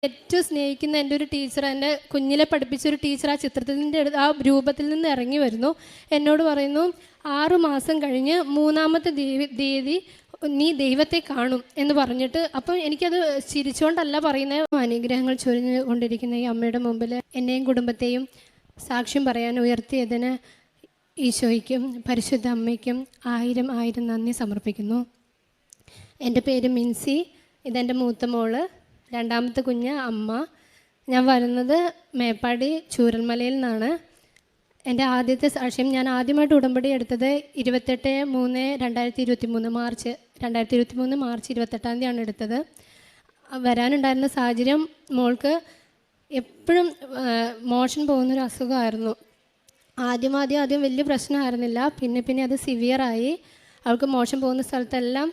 ഏറ്റവും സ്നേഹിക്കുന്ന എൻ്റെ ഒരു ടീച്ചർ, എൻ്റെ കുഞ്ഞിലെ പഠിപ്പിച്ചൊരു ടീച്ചർ ആ ചിത്രത്തിൻ്റെ ആ രൂപത്തിൽ നിന്ന് ഇറങ്ങി വരുന്നു. എന്നോട് പറയുന്നു, 6 മാസം കഴിഞ്ഞ് 3-ാമത്തെ തീയതി നീ ദൈവത്തെ കാണും എന്ന് പറഞ്ഞിട്ട്. അപ്പം എനിക്കത് ചിരിച്ചുകൊണ്ടല്ല പറയുന്നത്. അനുഗ്രഹങ്ങൾ ചൊരിഞ്ഞു കൊണ്ടിരിക്കുന്ന ഈ അമ്മയുടെ മുമ്പിൽ എന്നെയും കുടുംബത്തെയും സാക്ഷ്യം പറയാൻ ഉയർത്തിയതിന് ഈശോയ്ക്കും പരിശുദ്ധ അമ്മയ്ക്കും 1000 നന്ദി സമർപ്പിക്കുന്നു. എൻ്റെ പേര് മിൻസി. ഇതെൻ്റെ മൂത്ത മോള്. 2-ാമത്തെ കുഞ്ഞ് അമ്മ. ഞാൻ വരുന്നത് മേപ്പാടി ചൂരൽമലയിൽ നിന്നാണ്. എൻ്റെ ആദ്യത്തെ സാക്ഷ്യം, ഞാൻ ആദ്യമായിട്ട് ഉടമ്പടി എടുത്തത് 28/3/2023 മാർച്ച് 28-ാം തീയതിയാണ് എടുത്തത്. വരാനുണ്ടായിരുന്ന സാഹചര്യം, മോൾക്ക് എപ്പോഴും മോഷൻ പോകുന്നൊരു അസുഖമായിരുന്നു. ആദ്യം വലിയ പ്രശ്നമായിരുന്നില്ല. പിന്നെ അത് സിവിയറായി. അവൾക്ക് മോഷൻ പോകുന്ന സ്ഥലത്തെല്ലാം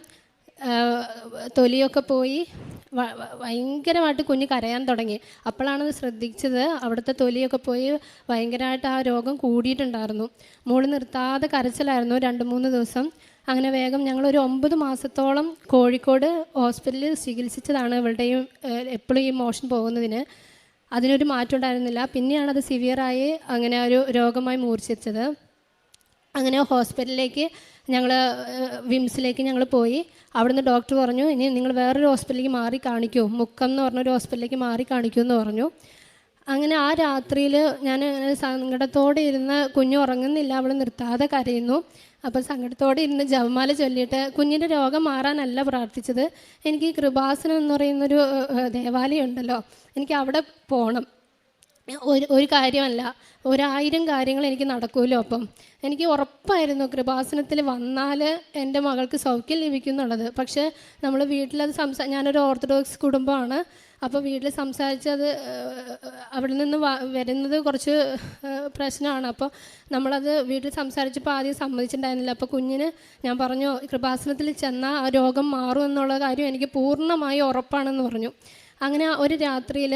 തൊലിയൊക്കെ പോയി ഭയങ്കരമായിട്ട് കുഞ്ഞ് കരയാൻ തുടങ്ങി. അപ്പോഴാണത് ശ്രദ്ധിച്ചത്. അവിടുത്തെ തൊലിയൊക്കെ പോയി ഭയങ്കരമായിട്ട് ആ രോഗം കൂടിയിട്ടുണ്ടായിരുന്നു. മോള് നിർത്താതെ കരച്ചിലായിരുന്നു 2-3 ദിവസം. അങ്ങനെ വേഗം ഞങ്ങളൊരു 9 മാസത്തോളം കോഴിക്കോട് ഹോസ്പിറ്റലിൽ ചികിത്സിച്ചതാണ്. ഇവളുടെയും എപ്പോഴും ഈ മോഷൻ പോകുന്നതിന് അതിനൊരു മാറ്റം ഉണ്ടായിരുന്നില്ല. പിന്നെയാണത് സിവിയറായി അങ്ങനെ ഒരു രോഗമായി മൂർച്ഛിച്ചത്. അങ്ങനെ ഹോസ്പിറ്റലിലേക്ക് വിംസിലേക്ക് ഞങ്ങൾ പോയി. അവിടുന്ന് ഡോക്ടർ പറഞ്ഞു, ഇനി നിങ്ങൾ വേറൊരു ഹോസ്പിറ്റലിലേക്ക് മാറി കാണിക്കൂ, മുക്കം എന്ന് പറഞ്ഞൊരു ഹോസ്പിറ്റലിലേക്ക് മാറി കാണിക്കൂ എന്ന് പറഞ്ഞു. അങ്ങനെ ആ രാത്രിയിൽ ഞാൻ സങ്കടത്തോടെ ഇരുന്ന്, കുഞ്ഞ് ഉറങ്ങുന്നില്ല, അവൾ നിർത്താതെ കരയുന്നു. അപ്പോൾ സങ്കടത്തോടെ ഇരുന്ന് ജപമാല ചൊല്ലിയിട്ട്, കുഞ്ഞിൻ്റെ രോഗം മാറാനല്ല പ്രാർത്ഥിച്ചത്, എനിക്ക് കൃപാസനം എന്ന് പറയുന്നൊരു ദേവാലയം ഉണ്ടല്ലോ, എനിക്ക് അവിടെ പോകണം. ഒരു കാര്യമല്ല, 1000 കാര്യങ്ങൾ എനിക്ക് നടക്കുമല്ലോ. അപ്പം എനിക്ക് ഉറപ്പായിരുന്നു കൃപാസനത്തിൽ വന്നാൽ എൻ്റെ മകൾക്ക് സൗഖ്യം ലഭിക്കും എന്നുള്ളത്. പക്ഷേ നമ്മൾ വീട്ടിലത് ഞാനൊരു ഓർത്തഡോക്സ് കുടുംബമാണ്. അപ്പോൾ വീട്ടിൽ സംസാരിച്ചത് അവിടെ നിന്ന് വരുന്നത് കുറച്ച് പ്രശ്നമാണ്. അപ്പോൾ നമ്മളത് വീട്ടിൽ സംസാരിച്ചപ്പോൾ ആദ്യം സമ്മതിച്ചിട്ടുണ്ടായിരുന്നില്ല. അപ്പോൾ കുഞ്ഞിന് ഞാൻ പറഞ്ഞു, കൃപാസനത്തിൽ ചെന്നാൽ ആ രോഗം മാറും എന്നുള്ള കാര്യം എനിക്ക് പൂർണ്ണമായി ഉറപ്പാണെന്ന് പറഞ്ഞു. അങ്ങനെ ഒരു രാത്രിയിൽ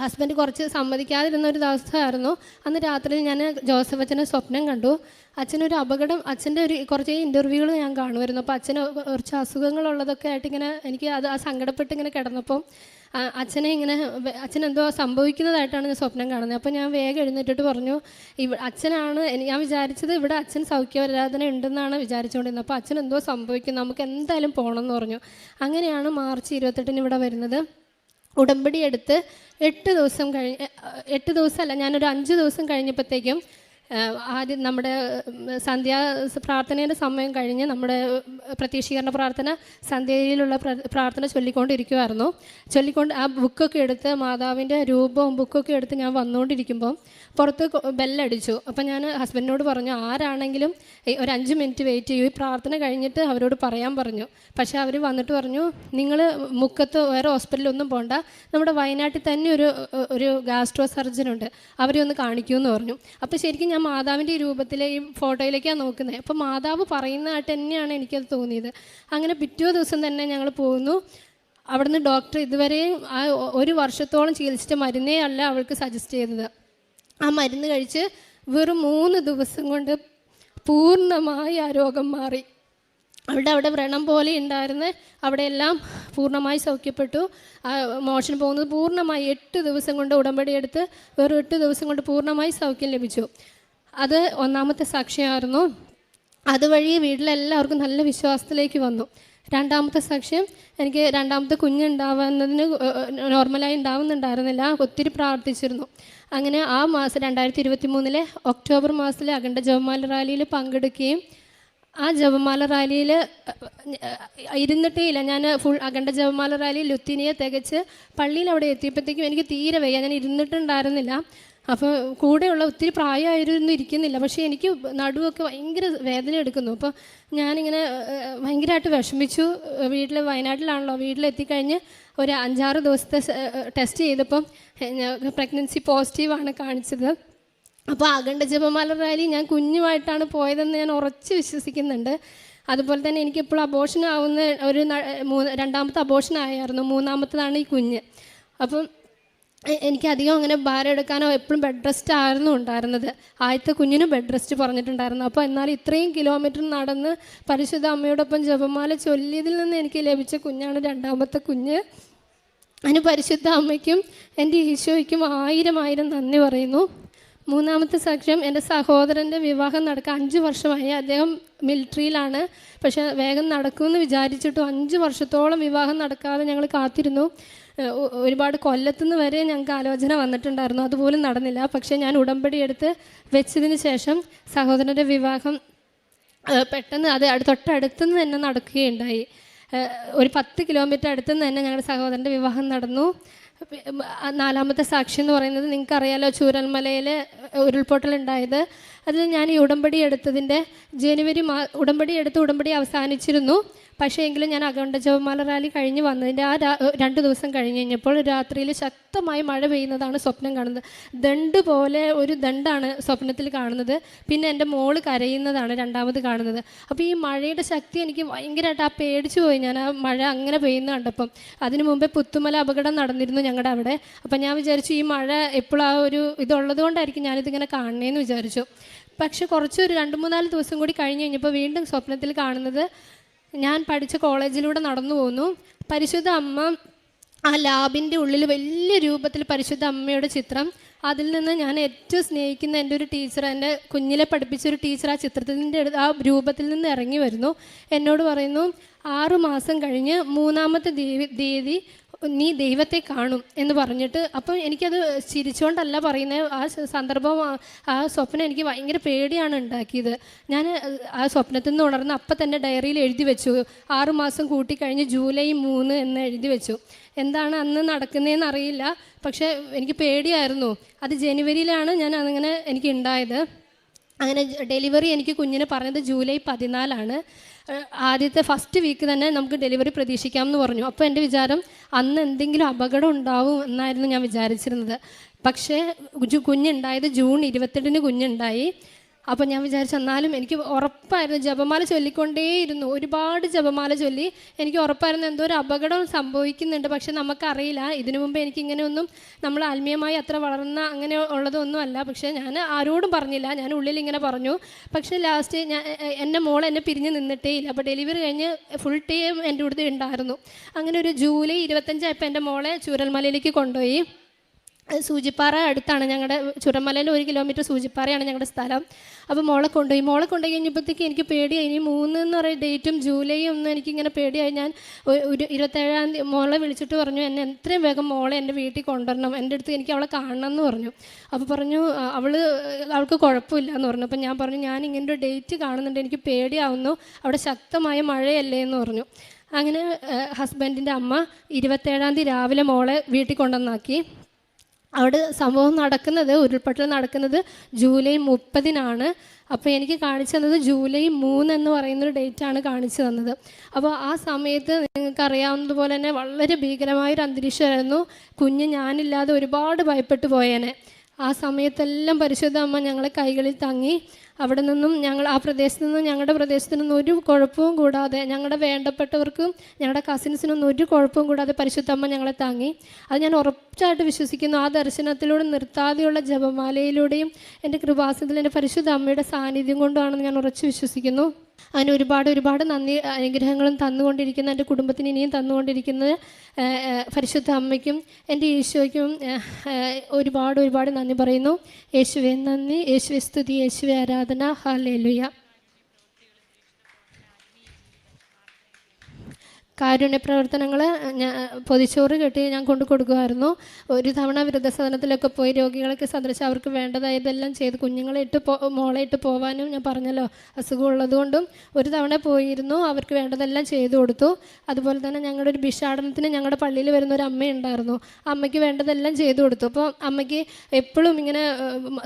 ഹസ്ബൻഡ് കുറച്ച് സമ്മതിക്കാതിരുന്ന ഒരു ദിവസമായിരുന്നു. അന്ന് രാത്രിയിൽ ഞാൻ ജോസഫ് അച്ഛനെ സ്വപ്നം കണ്ടു. അച്ഛനൊരു അപകടം, അച്ഛൻ്റെ കുറച്ച് ഇൻ്റർവ്യൂകൾ ഞാൻ കാണുമായിരുന്നു. അപ്പോൾ അച്ഛന് കുറച്ച് അസുഖങ്ങളുള്ളതൊക്കെ ആയിട്ട് ഇങ്ങനെ എനിക്ക് ആ സങ്കടപ്പെട്ട് ഇങ്ങനെ കിടന്നപ്പം അച്ഛനെന്തോ സംഭവിക്കുന്നതായിട്ടാണ് ഞാൻ സ്വപ്നം കാണുന്നത്. അപ്പോൾ ഞാൻ വേഗം എഴുന്നേറ്റിട്ട് പറഞ്ഞു, അച്ഛനാണ് ഞാൻ വിചാരിച്ചത്, ഇവിടെ അച്ഛൻ സൗഖ്യവരാധന ഉണ്ടെന്നാണ് വിചാരിച്ചുകൊണ്ടിരുന്നത്. അപ്പോൾ അച്ഛൻ എന്തോ സംഭവിക്കും, നമുക്ക് എന്തായാലും പോകണമെന്ന് പറഞ്ഞു. അങ്ങനെയാണ് മാർച്ച് 28 ഇവിടെ വരുന്നത്. ഉടമ്പടി എടുത്ത് 8 ദിവസം കഴിഞ്ഞ്, 8 ദിവസമല്ല, ഞാനൊരു 5 ദിവസം കഴിഞ്ഞപ്പോഴത്തേക്കും ആദ്യം നമ്മുടെ പ്രാർത്ഥനയുടെ സമയം കഴിഞ്ഞ് നമ്മുടെ പ്രത്യക്ഷീകരണ പ്രാർത്ഥന സന്ധ്യയിലുള്ള പ്രാർത്ഥന ചൊല്ലിക്കൊണ്ട് ആ ബുക്കൊക്കെ എടുത്ത്, മാതാവിൻ്റെ രൂപവും ബുക്കൊക്കെ എടുത്ത് ഞാൻ വന്നുകൊണ്ടിരിക്കുമ്പോൾ പുറത്ത് ബെല്ലടിച്ചു. അപ്പം ഞാൻ ഹസ്ബൻഡിനോട് പറഞ്ഞു, ആരാണെങ്കിലും ഒരു 5 മിനിറ്റ് വെയിറ്റ് ചെയ്യൂ, ഈ പ്രാർത്ഥന കഴിഞ്ഞിട്ട് അവരോട് പറയാൻ പറഞ്ഞു. പക്ഷേ അവർ വന്നിട്ട് പറഞ്ഞു, നിങ്ങൾ മുക്കത്ത് വേറെ ഹോസ്പിറ്റലൊന്നും പോകണ്ട, നമ്മുടെ വയനാട്ടിൽ തന്നെ ഒരു ഗാസ്ട്രോ സർജനുണ്ട്, അവരെ ഒന്ന് കാണിക്കുമെന്ന് പറഞ്ഞു. അപ്പോൾ ശരിക്കും ഞാൻ മാതാവിൻ്റെ ഈ രൂപത്തിലെ ഈ ഫോട്ടോയിലേക്കാണ് നോക്കുന്നത്. അപ്പോൾ മാതാവ് പറയുന്നതായിട്ട് തന്നെയാണ് എനിക്കത് തോന്നിയത്. അങ്ങനെ പിറ്റേ ദിവസം തന്നെ ഞങ്ങൾ പോകുന്നു. അവിടുന്ന് ഡോക്ടർ ഇതുവരെയും 1 വർഷത്തോളം ചികിത്സിച്ച മരുന്നേ അല്ല അവൾക്ക് സജസ്റ്റ് ചെയ്തത്. ആ മരുന്ന് കഴിച്ച് വെറും 3 ദിവസം കൊണ്ട് പൂർണ്ണമായി ആ രോഗം മാറി. അവിടെ വ്രണം പോലെ ഉണ്ടായിരുന്ന അവിടെയെല്ലാം പൂർണ്ണമായി സൗഖ്യപ്പെട്ടു. മോഷൻ പോകുന്നത് പൂർണ്ണമായി 8 ദിവസം കൊണ്ട് ഉടമ്പടി എടുത്ത് വെറും 8 ദിവസം കൊണ്ട് പൂർണ്ണമായി സൗഖ്യം ലഭിച്ചു. അത് 1-ാമത്തെ സാക്ഷ്യമായിരുന്നു. അതുവഴി വീട്ടിലെല്ലാവർക്കും നല്ല വിശ്വാസത്തിലേക്ക് വന്നു. 2-ാമത്തെ സാക്ഷ്യം, എനിക്ക് 2-ാമത്തെ കുഞ്ഞുണ്ടാവുന്നതിന് നോർമലായി ഉണ്ടാവുന്നുണ്ടായിരുന്നില്ല, ഒത്തിരി പ്രാർത്ഥിച്ചിരുന്നു. അങ്ങനെ ആ മാസം 2023 ഒക്ടോബർ മാസത്തിലെ അഖണ്ഡ ജപമാല റാലിയിൽ പങ്കെടുക്കുകയും ആ ജപമാല റാലിയിൽ ഇരുന്നിട്ടേ ഇല്ല, ഞാൻ ഫുൾ അഖണ്ഡ ജപമാല റാലി ലുത്തിനിയെ തികച്ച് പള്ളിയിൽ അവിടെ എത്തിയപ്പോഴത്തേക്കും എനിക്ക് തീരെ വയ്യ, ഞാൻ ഇരുന്നിട്ടുണ്ടായിരുന്നില്ല. അപ്പോൾ കൂടെയുള്ള ഒത്തിരി പ്രായമായിരുന്നു ഇരിക്കുന്നില്ല, പക്ഷേ എനിക്ക് നടുവൊക്കെ ഭയങ്കര വേദന എടുക്കുന്നു. അപ്പോൾ ഞാനിങ്ങനെ ഭയങ്കരമായിട്ട് വിഷമിച്ചു. വയനാട്ടിലാണല്ലോ, വീട്ടിലെത്തിക്കഴിഞ്ഞ് ഒരു 5-6 ദിവസത്തെ ടെസ്റ്റ് ചെയ്തപ്പം പ്രഗ്നൻസി പോസിറ്റീവാണ് കാണിച്ചത്. അപ്പോൾ അഖണ്ഡ ജപമാല റാലി ഞാൻ കുഞ്ഞുമായിട്ടാണ് പോയതെന്ന് ഞാൻ ഉറച്ച് വിശ്വസിക്കുന്നുണ്ട്. അതുപോലെ തന്നെ എനിക്കിപ്പോൾ അബോർഷൻ ആവുന്ന 2-ാമത്തെ അബോർഷൻ ആയിരുന്നു, 3-ാമത്തതാണ് ഈ കുഞ്ഞ്. അപ്പം എനിക്കധികം അങ്ങനെ ഭാരം എടുക്കാനോ, എപ്പോഴും ബെഡ് റെസ്റ്റ് ആയിരുന്നു ഉണ്ടായിരുന്നത്. ആദ്യത്തെ കുഞ്ഞിന് ബെഡ് റെസ്റ്റ് പറഞ്ഞിട്ടുണ്ടായിരുന്നു. അപ്പോൾ എന്നാലും ഇത്രയും കിലോമീറ്റർ നടന്ന് പരിശുദ്ധ അമ്മയോടൊപ്പം ജപമാല ചൊല്ലിയതിൽ നിന്ന് എനിക്ക് ലഭിച്ച കുഞ്ഞാണ് 2-ാമത്തെ കുഞ്ഞ്. അതിന് പരിശുദ്ധ അമ്മയ്ക്കും എൻ്റെ ഈശോയ്ക്കും 1000 നന്ദി പറയുന്നു. മൂന്നാമത്തെ സാക്ഷ്യം, എൻ്റെ സഹോദരൻ്റെ വിവാഹം നടക്കാൻ 5 വർഷമായി. അദ്ദേഹം മിലിറ്ററിയിലാണ്. പക്ഷേ വേഗം നടക്കുമെന്ന് വിചാരിച്ചിട്ടും 5 വർഷത്തോളം വിവാഹം നടക്കാതെ ഞങ്ങൾ കാത്തിരുന്നു. ഒരുപാട് കൊല്ലത്തുനിന്ന് വരെ ഞങ്ങൾക്ക് ആലോചന വന്നിട്ടുണ്ടായിരുന്നു, അതുപോലും നടന്നില്ല. പക്ഷേ ഞാൻ ഉടമ്പടി എടുത്ത് വെച്ചതിന് ശേഷം സഹോദരൻ്റെ വിവാഹം പെട്ടെന്ന് അത് തൊട്ടടുത്തുനിന്ന് തന്നെ നടക്കുകയുണ്ടായി. ഒരു 10 കിലോമീറ്റർ അടുത്തുനിന്ന് തന്നെ ഞങ്ങളുടെ സഹോദരൻ്റെ വിവാഹം നടന്നു. നാലാമത്തെ സാക്ഷി എന്ന് പറയുന്നത്, നിങ്ങൾക്കറിയാലോ ചൂരൽമലയിൽ ഉരുൾപൊട്ടലുണ്ടായത്. അതിൽ ഞാൻ ഈ ഉടമ്പടി എടുത്തതിൻ്റെ ഉടമ്പടി അവസാനിച്ചിരുന്നു. പക്ഷേ എങ്കിലും ഞാൻ അഖണ്ഡ ജപമാല റാലി കഴിഞ്ഞ് വന്നതിൻ്റെ ആ 2 ദിവസം കഴിഞ്ഞ് കഴിഞ്ഞപ്പോൾ രാത്രിയിൽ ശക്തമായി മഴ പെയ്യുന്നതാണ് സ്വപ്നം കാണുന്നത്. ദണ്ട് പോലെ ഒരു ദണ്ടാണ് സ്വപ്നത്തിൽ കാണുന്നത്. പിന്നെ എൻ്റെ മോള് കരയുന്നതാണ് രണ്ടാമത് കാണുന്നത്. അപ്പോൾ ഈ മഴയുടെ ശക്തി എനിക്ക് ഭയങ്കരമായിട്ട് പേടിച്ചു പോയി ഞാൻ ആ മഴ അങ്ങനെ പെയ്യുന്ന കണ്ടപ്പം. അതിനു മുമ്പേ പുത്തുമല അപകടം നടന്നിരുന്നു ഞങ്ങളുടെ അവിടെ. അപ്പം ഞാൻ വിചാരിച്ചു ഈ മഴ എപ്പോഴും ആ ഒരു ഇതുള്ളത് കൊണ്ടായിരിക്കും ഞാനിതിങ്ങനെ കാണണേന്ന് വിചാരിച്ചു. പക്ഷെ ഒരു 2-3-4 ദിവസം കൂടി കഴിഞ്ഞ് കഴിഞ്ഞപ്പോൾ വീണ്ടും സ്വപ്നത്തിൽ കാണുന്നത്, ഞാൻ പഠിച്ച കോളേജിലൂടെ നടന്നു പോന്നു. പരിശുദ്ധ അമ്മ ആ ലാബിൻ്റെ ഉള്ളിൽ വലിയ രൂപത്തിൽ പരിശുദ്ധ അമ്മയുടെ ചിത്രം. അതിൽ നിന്ന് ഞാൻ ഏറ്റവും സ്നേഹിക്കുന്ന എൻ്റെ ഒരു ടീച്ചർ, എൻ്റെ കുഞ്ഞിലെ പഠിപ്പിച്ചൊരു ടീച്ചർ ആ ചിത്രത്തിൻ്റെ ആ രൂപത്തിൽ നിന്ന് ഇറങ്ങി വരുന്നു. എന്നോട് പറയുന്നു, 6 മാസം കഴിഞ്ഞ് 3-ാമത്തെ തീയതി നീ ദൈവത്തെ കാണും എന്ന് പറഞ്ഞിട്ട്. അപ്പം എനിക്കത് ചിരിച്ചുകൊണ്ടല്ല പറയുന്നത്. ആ സന്ദർഭം, ആ സ്വപ്നം എനിക്ക് ഭയങ്കര പേടിയാണ് ഉണ്ടാക്കിയത്. ഞാൻ ആ സ്വപ്നത്തിൽ നിന്ന് ഉണർന്ന് അപ്പം തന്നെ ഡയറിയിൽ എഴുതി വെച്ചു, 6 മാസം കൂട്ടിക്കഴിഞ്ഞ് ജൂലൈ 3 എന്ന് എഴുതി വെച്ചു. എന്താണ് അന്ന് നടക്കുന്നതെന്ന് അറിയില്ല, പക്ഷേ എനിക്ക് പേടിയായിരുന്നു. അത് ജനുവരിയിലാണ് ഞാൻ അങ്ങനെ എനിക്ക് ഉണ്ടായത്. അങ്ങനെ ഡെലിവറി എനിക്ക് കുഞ്ഞിനെ പറഞ്ഞത് ജൂലൈ 14 ആദ്യത്തെ ഫസ്റ്റ് വീക്ക് തന്നെ നമുക്ക് ഡെലിവറി പ്രതീക്ഷിക്കാം എന്ന് പറഞ്ഞു. അപ്പോൾ എൻ്റെ വിചാരം അന്ന് എന്തെങ്കിലും അപകടം ഉണ്ടാവും എന്നായിരുന്നു ഞാൻ വിചാരിച്ചിരുന്നത്. പക്ഷേ കുഞ്ഞുണ്ടായത് ജൂൺ 28 കുഞ്ഞുണ്ടായി. അപ്പോൾ ഞാൻ വിചാരിച്ചു എന്നാലും എനിക്ക് ഉറപ്പായിരുന്നു, ജപമാല ചൊല്ലിക്കൊണ്ടേയിരുന്നു, ഒരുപാട് ജപമാല ചൊല്ലി. എനിക്ക് ഉറപ്പായിരുന്നു എന്തോ ഒരു അപകടം സംഭവിക്കുന്നുണ്ട്. പക്ഷെ നമുക്കറിയില്ല. ഇതിനു മുമ്പ് എനിക്കിങ്ങനെയൊന്നും, നമ്മൾ ആത്മീയമായി അത്ര വളർന്ന അങ്ങനെ ഉള്ളതൊന്നും അല്ല. പക്ഷേ ഞാൻ ആരോടും പറഞ്ഞില്ല, ഞാൻ ഉള്ളിൽ ഇങ്ങനെ പറഞ്ഞു. പക്ഷേ ലാസ്റ്റ് എൻ്റെ മോൾ എന്നെ പിരിഞ്ഞ് നിന്നിട്ടേ ഇല്ല. അപ്പോൾ ഡെലിവറി കഴിഞ്ഞ് ഫുൾ ടൈം എൻ്റെ കൂടെ ഉണ്ടായിരുന്നു. അങ്ങനെ ഒരു ജൂലൈ 25 ആയപ്പോൾ എൻ്റെ മോളെ ചൂരൽമലയിലേക്ക് കൊണ്ടുപോയി. സൂചിപ്പാറ അടുത്താണ് ഞങ്ങളുടെ ചുരമലയിൽ 1 കിലോമീറ്റർ സൂചിപ്പാറയാണ് ഞങ്ങളുടെ സ്ഥലം. അപ്പോൾ മോളെ കൊണ്ടുപോയി കഴിഞ്ഞപ്പോഴത്തേക്ക് എനിക്ക് പേടിയായി. ഇനി 3 എന്ന് പറയുന്ന ഡേറ്റും ജൂലൈ ഒന്നും എനിക്കിങ്ങനെ പേടിയായി. ഞാൻ ഒരു 27-ാം തീയതി മോളെ വിളിച്ചിട്ട് പറഞ്ഞു, എന്നെ എത്രയും വേഗം മോളെ എൻ്റെ വീട്ടിൽ കൊണ്ടുവരണം, എൻ്റെ അടുത്ത് എനിക്ക് അവളെ കാണണം എന്ന് പറഞ്ഞു. അപ്പോൾ പറഞ്ഞു അവൾക്ക് കുഴപ്പമില്ല എന്ന് പറഞ്ഞു. അപ്പോൾ ഞാൻ പറഞ്ഞു, ഞാൻ ഇങ്ങനെ ഒരു ഡേറ്റ് കാണുന്നുണ്ട്, എനിക്ക് പേടിയാവുന്നു, അവിടെ ശക്തമായ മഴയല്ലേ എന്ന് പറഞ്ഞു. അങ്ങനെ ഹസ്ബൻഡിൻ്റെ അമ്മ 27-ാം തീയതി രാവിലെ മോളെ വീട്ടിൽ കൊണ്ടുവന്നാക്കി. അവിടെ സംഭവം നടക്കുന്നത്, ഉരുൾപൊട്ടൽ നടക്കുന്നത് ജൂലൈ 30 അപ്പോൾ എനിക്ക് കാണിച്ചു തന്നത് ജൂലൈ 3 എന്ന് പറയുന്നൊരു ഡേറ്റാണ് കാണിച്ചു തന്നത്. അപ്പോൾ ആ സമയത്ത് നിങ്ങൾക്കറിയാവുന്നതുപോലെ തന്നെ വളരെ ഭീകരമായൊരു അന്തരീക്ഷമായിരുന്നു. കുഞ്ഞ് ഞാനില്ലാതെ ഒരുപാട് ഭയപ്പെട്ടു പോയേനെ. ആ സമയത്തെല്ലാം പരിശുദ്ധ അമ്മ ഞങ്ങളെ കൈകളിൽ താങ്ങി. അവിടെ നിന്നും ഞങ്ങളുടെ പ്രദേശത്തു നിന്നും ഒരു കുഴപ്പവും കൂടാതെ, ഞങ്ങളുടെ വേണ്ടപ്പെട്ടവർക്കും ഞങ്ങളുടെ കസിൻസിനൊന്നും ഒരു കുഴപ്പവും കൂടാതെ പരിശുദ്ധമ്മ ഞങ്ങളെ താങ്ങി. അത് ഞാൻ ഉറപ്പായിട്ട് വിശ്വസിക്കുന്നു. ആ ദർശനത്തിലൂടെ നിർത്താതെയുള്ള ജപമാലയിലൂടെയും എൻ്റെ കൃപാസനത്തിൽ എൻ്റെ പരിശുദ്ധ അമ്മയുടെ സാന്നിധ്യം കൊണ്ടാണെന്ന് ഞാൻ ഉറച്ചു വിശ്വസിക്കുന്നു. അതിന് ഒരുപാട് നന്ദി അനുഗ്രഹങ്ങളും തന്നുകൊണ്ടിരിക്കുന്ന, എൻ്റെ കുടുംബത്തിന് ഇനിയും തന്നുകൊണ്ടിരിക്കുന്നത് പരിശുദ്ധ അമ്മയ്ക്കും എൻ്റെ ഈശോയ്ക്കും ഒരുപാട് നന്ദി പറയുന്നു. യേശുവേ നന്ദി, യേശുവേ സ്തുതി, യേശുവേ ആരാധന. ഹല്ലേലൂയ. കാരുണ്യ പ്രവർത്തനങ്ങൾ പൊതിച്ചോറ് കെട്ടി ഞാൻ കൊണ്ടു കൊടുക്കുമായിരുന്നു. ഒരു തവണ വൃദ്ധസദനത്തിലൊക്കെ പോയി രോഗികളൊക്കെ സന്ദർശിച്ച് അവർക്ക് വേണ്ടതായതെല്ലാം ചെയ്ത്, മോളെ ഇട്ട് പോകാനും ഞാൻ പറഞ്ഞല്ലോ അസുഖമുള്ളത് കൊണ്ടും ഒരു തവണ പോയിരുന്നു. അവർക്ക് വേണ്ടതെല്ലാം ചെയ്തു കൊടുത്തു. അതുപോലെ തന്നെ ഞങ്ങളുടെ ഒരു ഭിക്ഷാടനത്തിന് ഞങ്ങളുടെ പള്ളിയിൽ വരുന്ന ഒരു അമ്മയുണ്ടായിരുന്നു. അമ്മയ്ക്ക് വേണ്ടതെല്ലാം ചെയ്തു കൊടുത്തു. അപ്പോൾ അമ്മയ്ക്ക് എപ്പോഴും ഇങ്ങനെ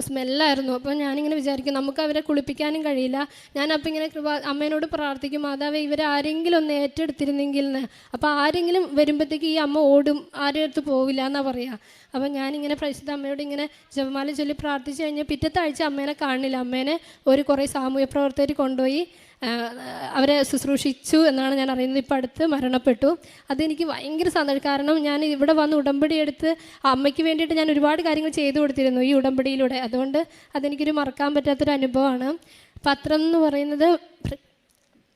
സ്മെല്ലായിരുന്നു. അപ്പോൾ ഞാനിങ്ങനെ വിചാരിക്കും, നമുക്ക് അവരെ കുളിപ്പിക്കാനും കഴിയില്ല. ഞാനപ്പോൾ ഇങ്ങനെ അമ്മേനോട് പ്രാർത്ഥിക്കും, മാതാവേ ഇവരാരെങ്കിലും ഒന്ന് ഏറ്റെടുത്തിരുന്നെങ്കിൽ. അപ്പോൾ ആരെങ്കിലും വരുമ്പോഴത്തേക്ക് ഈ അമ്മ ഓടും, ആരും അടുത്ത് പോവില്ല എന്നാണ് പറയുക. അപ്പോൾ ഞാനിങ്ങനെ പരിശുദ്ധ അമ്മയോട് ഇങ്ങനെ ജപമാല ചൊല്ലി പ്രാർത്ഥിച്ച് കഴിഞ്ഞാൽ പിറ്റത്തെ ആഴ്ച അമ്മേനെ കാണില്ല. അമ്മേനെ കുറേ സാമൂഹ്യ പ്രവർത്തകർ കൊണ്ടുപോയി അവരെ ശുശ്രൂഷിച്ചു എന്നാണ് ഞാൻ അറിയുന്നത്. ഇപ്പോൾ അടുത്ത് മരണപ്പെട്ടു. അതെനിക്ക് ഭയങ്കര സന്തോഷം. കാരണം ഞാൻ ഇവിടെ വന്ന് ഉടമ്പടി എടുത്ത് അമ്മയ്ക്ക് വേണ്ടിയിട്ട് ഞാൻ ഒരുപാട് കാര്യങ്ങൾ ചെയ്തു കൊടുത്തിരുന്നു ഈ ഉടമ്പടിയിലൂടെ. അതുകൊണ്ട് അതെനിക്കൊരു മറക്കാൻ പറ്റാത്തൊരു അനുഭവമാണ്. പത്രം എന്ന് പറയുന്നത്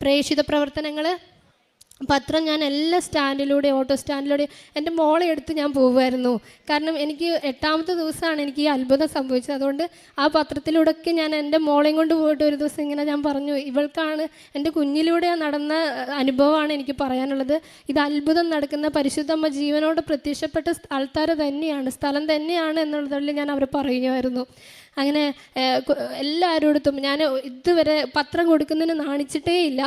പ്രേക്ഷിത പ്രവർത്തനങ്ങൾ പത്രം ഞാൻ എല്ലാ സ്റ്റാൻഡിലൂടെ, ഓട്ടോ സ്റ്റാൻഡിലൂടെ എൻ്റെ മോളെ എടുത്ത് ഞാൻ പോകുമായിരുന്നു. കാരണം എനിക്ക് 8ാമത്തെ ദിവസമാണ് എനിക്ക് ഈ അത്ഭുതം സംഭവിച്ചത്. അതുകൊണ്ട് ആ പത്രത്തിലൂടെയൊക്കെ ഞാൻ എൻ്റെ മോളെയും കൊണ്ട് പോയിട്ട് ഒരു ദിവസം ഇങ്ങനെ ഞാൻ പറഞ്ഞു, ഇവൾക്കാണ് എൻ്റെ കുഞ്ഞിലൂടെ നടന്ന അനുഭവമാണ് എനിക്ക് പറയാനുള്ളത്. ഇത് അത്ഭുതം നടക്കുന്ന പരിശുദ്ധമ്മ ജീവനോട് പ്രത്യക്ഷപ്പെട്ട ആൾക്കാർ തന്നെയാണ്, സ്ഥലം തന്നെയാണ് എന്നുള്ളതിൽ ഞാൻ അവർ പറയുമായിരുന്നു. അങ്ങനെ എല്ലാവരോടത്തും ഞാൻ ഇതുവരെ പത്രം കൊടുക്കുന്നതിന് നാണിച്ചിട്ടേ ഇല്ല.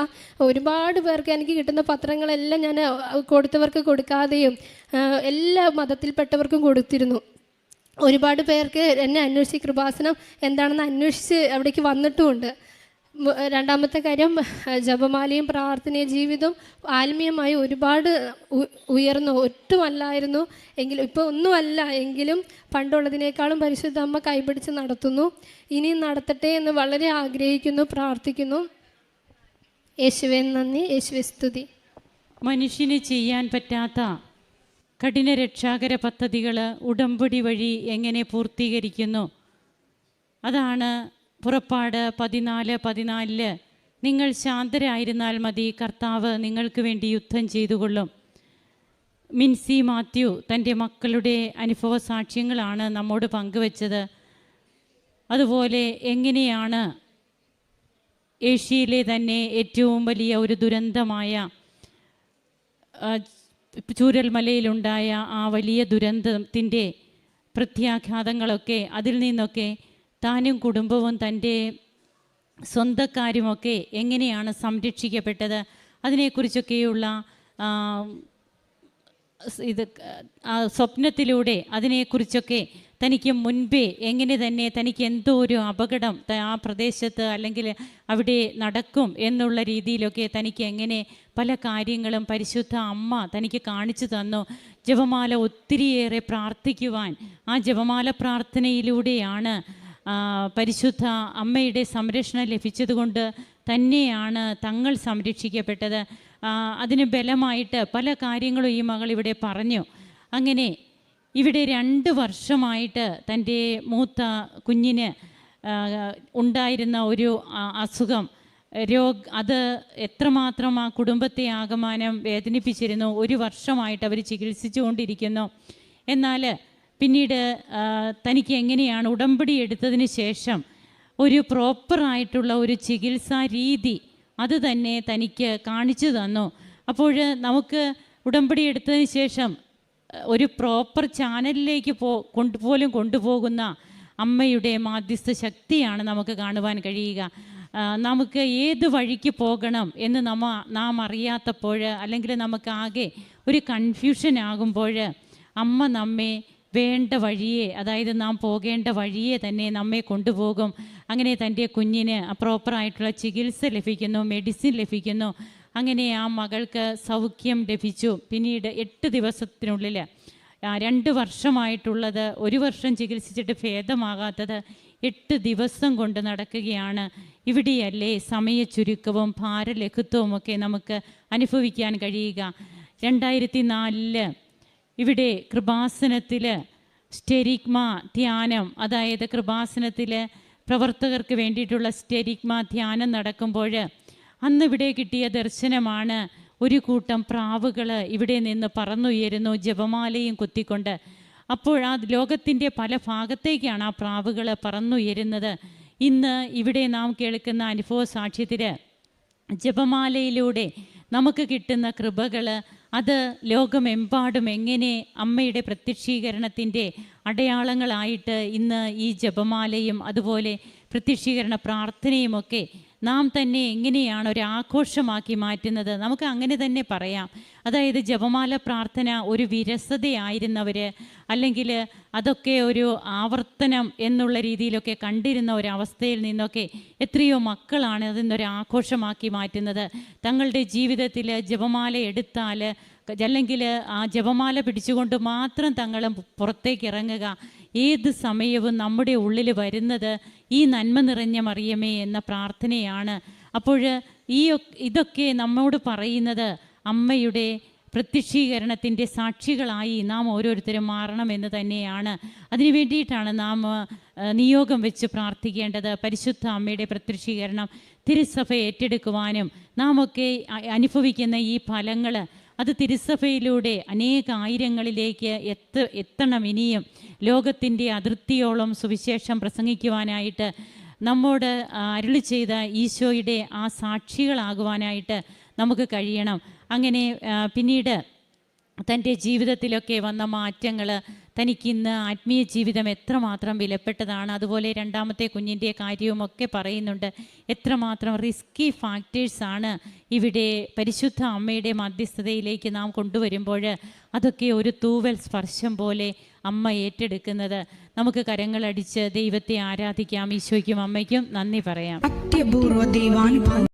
ഒരുപാട് പേർക്ക് എനിക്ക് കിട്ടുന്ന പത്രങ്ങളെല്ലാം ഞാൻ കൊടുത്തവർക്ക് കൊടുക്കാതെയും എല്ലാ മതത്തിൽപ്പെട്ടവർക്കും കൊടുത്തിരുന്നു. ഒരുപാട് പേർക്ക് എന്നെ അന്വേഷിച്ച് കൃപാസനം എന്താണെന്ന് അന്വേഷിച്ച് അവിടേക്ക് വന്നിട്ടുമുണ്ട്. രണ്ടാമത്തെ കാര്യം, ജപമാലയും പ്രാർത്ഥനയും ജീവിതം ആത്മീയമായി ഒരുപാട് ഉയർന്നു. ഒട്ടുമല്ലായിരുന്നു എങ്കിലും, ഇപ്പോൾ ഒന്നുമല്ല എങ്കിലും പണ്ടുള്ളതിനേക്കാളും പരിശുദ്ധ അമ്മ കൈപിടിച്ച് നടത്തുന്നു. ഇനിയും നടത്തട്ടെ എന്ന് വളരെ ആഗ്രഹിക്കുന്നു, പ്രാർത്ഥിക്കുന്നു. യേശുവേ നന്ദി, യേശുവേ സ്തുതി. മനുഷ്യന് ചെയ്യാൻ പറ്റാത്ത കഠിന രക്ഷാകര പദ്ധതികൾ ഉടമ്പടി വഴി എങ്ങനെ പൂർത്തീകരിക്കുന്നു? അതാണ് പുറപ്പാട് 14:14 നിങ്ങൾ ശാന്തരായിരുന്നാൽ മതി, കർത്താവ് നിങ്ങൾക്ക് വേണ്ടി യുദ്ധം ചെയ്തുകൊള്ളും. മിൻസി മാത്യു തൻ്റെ മക്കളുടെ അനുഭവ സാക്ഷ്യങ്ങളാണ് നമ്മോട് പങ്കുവച്ചത്. അതുപോലെ എങ്ങനെയാണ് ഏഷ്യയിലെ തന്നെ ഏറ്റവും വലിയ ഒരു ദുരന്തമായ ചൂരൽമലയിലുണ്ടായ ആ വലിയ ദുരന്തത്തിൻ്റെ പ്രത്യാഘാതങ്ങളൊക്കെ, അതിൽ നിന്നൊക്കെ താനും കുടുംബവും തൻ്റെ സ്വന്തക്കാരുമൊക്കെ എങ്ങനെയാണ് സംരക്ഷിക്കപ്പെട്ടത്, അതിനെക്കുറിച്ചൊക്കെയുള്ള സ്വപ്നത്തിലൂടെ അതിനെക്കുറിച്ചൊക്കെ തനിക്ക് മുൻപേ എങ്ങനെ തന്നെ തനിക്ക് എന്തോ ഒരു അപകടം ആ പ്രദേശത്ത് അല്ലെങ്കിൽ അവിടെ നടക്കും എന്നുള്ള രീതിയിലൊക്കെ തനിക്ക് എങ്ങനെ പല കാര്യങ്ങളും പരിശുദ്ധ അമ്മ തനിക്ക് കാണിച്ചു തന്നു. ജപമാല ഒത്തിരിയേറെ പ്രാർത്ഥിക്കുവാൻ, ആ ജപമാല പ്രാർത്ഥനയിലൂടെയാണ് പരിശുദ്ധ അമ്മയുടെ സംരക്ഷണം ലഭിച്ചതുകൊണ്ട് തന്നെയാണ് തങ്ങൾ സംരക്ഷിക്കപ്പെട്ടത്. അതിന് ബലമായിട്ട് പല കാര്യങ്ങളും ഈ മകൾ ഇവിടെ പറഞ്ഞു. അങ്ങനെ ഇവിടെ 2 വർഷമായിട്ട് തൻ്റെ മൂത്ത കുഞ്ഞിന് ഉണ്ടായിരുന്ന ഒരു അസുഖം, അത് എത്രമാത്രം ആ കുടുംബത്തെ ആകമാനം വേദനിപ്പിച്ചിരുന്നു. 1 വർഷമായിട്ട് അവർ ചികിത്സിച്ചു കൊണ്ടിരിക്കുന്നു. എന്നാൽ പിന്നീട് തനിക്ക് എങ്ങനെയാണ് ഉടമ്പടി എടുത്തതിന് ശേഷം ഒരു പ്രോപ്പറായിട്ടുള്ള ഒരു ചികിത്സാ രീതി അത് തന്നെ തനിക്ക് കാണിച്ചു തന്നു. അപ്പോൾ നമുക്ക് ഉടമ്പടി എടുത്തതിന് ശേഷം ഒരു പ്രോപ്പർ ചാനലിലേക്ക് പോലും കൊണ്ടുപോകുന്ന അമ്മയുടെ മാധ്യസ്ഥ ശക്തിയാണ് നമുക്ക് കാണുവാൻ കഴിയുക. നമുക്ക് ഏത് വഴിക്ക് പോകണം എന്ന് നാം അറിയാത്തപ്പോൾ, അല്ലെങ്കിൽ നമുക്ക് ആകെ ഒരു കൺഫ്യൂഷൻ ആകുമ്പോൾ അമ്മ നമ്മെ വേണ്ട വഴിയെ, അതായത് നാം പോകേണ്ട വഴിയെ തന്നെ നമ്മെ കൊണ്ടുപോകും. അങ്ങനെ തൻ്റെ കുഞ്ഞിന് പ്രോപ്പറായിട്ടുള്ള ചികിത്സ ലഭിക്കുന്നു, മെഡിസിൻ ലഭിക്കുന്നു. അങ്ങനെ ആ മകൾക്ക് സൗഖ്യം ലഭിച്ചു. പിന്നീട് 8 ദിവസത്തിനുള്ളിൽ 2 വർഷമായിട്ടുള്ളത്, 1 വർഷം ചികിത്സിച്ചിട്ട് ഭേദമാകാത്തത് 8 ദിവസം കൊണ്ട് നടക്കുകയാണ്. ഇവിടെയല്ലേ സമയച്ചുരുക്കവും ഭാരലഘുത്വവും ഒക്കെ നമുക്ക് അനുഭവിക്കാൻ കഴിയുക. 2004 ഇവിടെ കൃപാസനത്തിൽ സ്റ്റെരിഗ്മ ധ്യാനം, അതായത് കൃപാസനത്തിൽ പ്രവർത്തകർക്ക് വേണ്ടിയിട്ടുള്ള സ്റ്റെരിഗ്മ ധ്യാനം നടക്കുമ്പോൾ അന്നിവിടെ കിട്ടിയ ദർശനമാണ് ഒരു കൂട്ടം പ്രാവുകൾ ഇവിടെ നിന്ന് പറന്നുയരുന്നു, ജപമാലയും കുത്തിക്കൊണ്ട്. അപ്പോൾ ആ ലോകത്തിൻ്റെ പല ഭാഗത്തേക്കാണ് ആ പ്രാവുകൾ പറന്നുയരുന്നത്. ഇന്ന് ഇവിടെ നാം കേൾക്കുന്ന അനുഭവ സാക്ഷ്യത്തിൽ ജപമാലയിലൂടെ നമുക്ക് കിട്ടുന്ന കൃപകൾ, അത് ലോകമെമ്പാടും എങ്ങനെ അമ്മയുടെ പ്രത്യക്ഷീകരണത്തിൻ്റെ അടയാളങ്ങളായിട്ട് ഇന്ന് ഈ ജപമാലയും അതുപോലെ പ്രത്യക്ഷീകരണ പ്രാർത്ഥനയുമൊക്കെ നാം തന്നെ എങ്ങനെയാണ് ഒരു ആഘോഷമാക്കി മാറ്റുന്നത്, നമുക്ക് അങ്ങനെ തന്നെ പറയാം. അതായത് ജപമാല പ്രാർത്ഥന ഒരു വിരസതയായിരുന്നവർ, അല്ലെങ്കിൽ അതൊക്കെ ഒരു ആവർത്തനം എന്നുള്ള രീതിയിലൊക്കെ കണ്ടിരുന്ന ഒരവസ്ഥയിൽ നിന്നൊക്കെ എത്രയോ മക്കളാണ് അതിന്നൊരു ആഘോഷമാക്കി മാറ്റുന്നത്. തങ്ങളുടെ ജീവിതത്തിൽ ജപമാല എടുത്താൽ, അല്ലെങ്കിൽ ആ ജപമാല പിടിച്ചുകൊണ്ട് മാത്രം തങ്ങൾ പുറത്തേക്ക് ഇറങ്ങുക, ഏത് സമയവും നമ്മുടെ ഉള്ളിൽ വരുന്നത് ഈ നന്മ നിറഞ്ഞ മറിയമേ എന്ന പ്രാർത്ഥനയാണ്. അപ്പോൾ ഇതൊക്കെ നമ്മോട് പറയുന്നത് അമ്മയുടെ പ്രത്യക്ഷീകരണത്തിൻ്റെ സാക്ഷികളായി നാം ഓരോരുത്തരും മാറണമെന്ന് തന്നെയാണ്. അതിനു വേണ്ടിയിട്ടാണ് നാം നിയോഗം വെച്ച് പ്രാർത്ഥിക്കേണ്ടത്. പരിശുദ്ധ അമ്മയുടെ പ്രത്യക്ഷീകരണം തിരുസഭ ഏറ്റെടുക്കുവാനും നാം ഒക്കെ അനുഭവിക്കുന്ന ഈ ഫലങ്ങൾ അത് തിരുസഭയിലൂടെ അനേക ആയിരങ്ങളിലേക്ക് എത്തണം. ഇനിയും ലോകത്തിൻ്റെ അതിർത്തിയോളം സുവിശേഷം പ്രസംഗിക്കുവാനായിട്ട് നമ്മോട് അരുളി ചെയ്ത ഈശോയുടെ ആ സാക്ഷികളാകുവാനായിട്ട് നമുക്ക് കഴിയണം. അങ്ങനെ പിന്നീട് തൻ്റെ ജീവിതത്തിലൊക്കെ വന്ന മാറ്റങ്ങൾ, തനിക്കിന്ന് ആത്മീയ ജീവിതം എത്രമാത്രം വിലപ്പെട്ടതാണ്. അതുപോലെ രണ്ടാമത്തെ കുഞ്ഞിൻ്റെ കാര്യവുമൊക്കെ പറയുന്നുണ്ട്. എത്രമാത്രം റിസ്കി ഫാക്ടേഴ്സാണ് ഇവിടെ പരിശുദ്ധ അമ്മയുടെ മധ്യസ്ഥതയിലേക്ക് നാം കൊണ്ടുവരുമ്പോൾ അതൊക്കെ ഒരു തൂവൽ സ്പർശം പോലെ അമ്മ ഏറ്റെടുക്കുന്നത്. നമുക്ക് കരങ്ങളടിച്ച് ദൈവത്തെ ആരാധിക്കാം. ഈശോയ്ക്കും അമ്മയ്ക്കും നന്ദി പറയാം. അത്യപൂർവ ദൈവാനുഭവം.